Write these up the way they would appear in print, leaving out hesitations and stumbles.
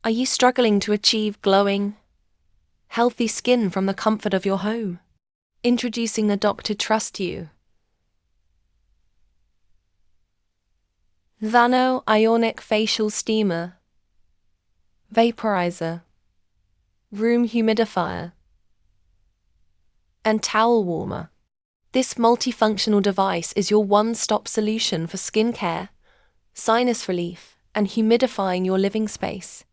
Are you struggling to achieve glowing, healthy skin from the comfort of your home? Introducing the doctor trust you. Nano Ionic Facial Steamer, Vaporizer, Room Humidifier, and Towel Warmer. This multifunctional device is your one-stop solution for skincare, sinus relief, and humidifying your living space.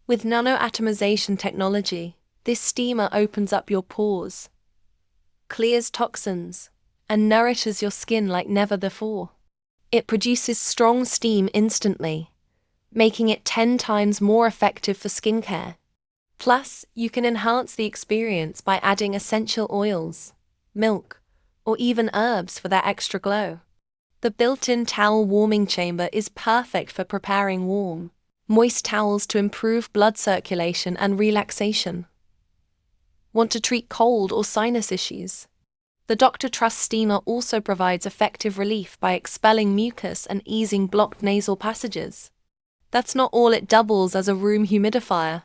With nano-atomization technology, this steamer opens up your pores, clears toxins, and nourishes your skin like never before. It produces strong steam instantly, making it 10 times more effective for skincare. Plus, you can enhance the experience by adding essential oils, milk, or even herbs for that extra glow. The built-in towel warming chamber is perfect for preparing warm, moist towels to improve blood circulation and relaxation. Want to treat cold or sinus issues? The Dr. Trust steamer also provides effective relief by expelling mucus and easing blocked nasal passages. That's not all, it doubles as a room humidifier.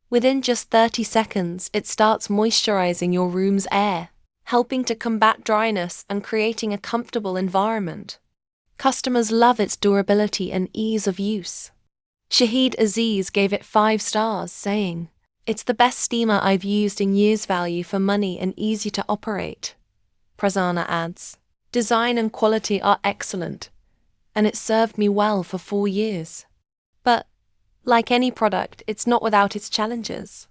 Within just 30 seconds, it starts moisturizing your room's air, helping to combat dryness and creating a comfortable environment. Customers love its durability and ease of use. Shahid Aziz gave it 5 stars, saying, "It's the best steamer I've used in years, value for money and easy to operate." Prasanna adds, "Design and quality are excellent, and it served me well for 4 years." But, like any product, it's not without its challenges.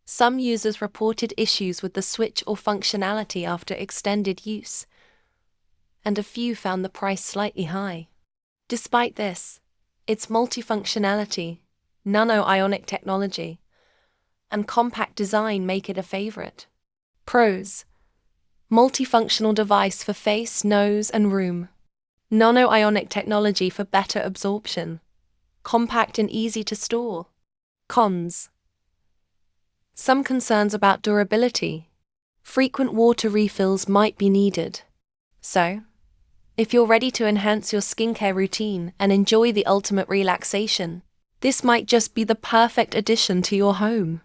Some users reported issues with the switch or functionality after extended use, and a few found the price slightly high. Despite this, its multifunctionality, Nano Ionic Technology, and compact design make it a favorite. Pros: multifunctional device for face, nose, and room. Nano Ionic Technology for better absorption. Compact and easy to store. Cons: some concerns about durability. Frequent water refills might be needed. So, if you're ready to enhance your skincare routine and enjoy the ultimate relaxation, this might just be the perfect addition to your home.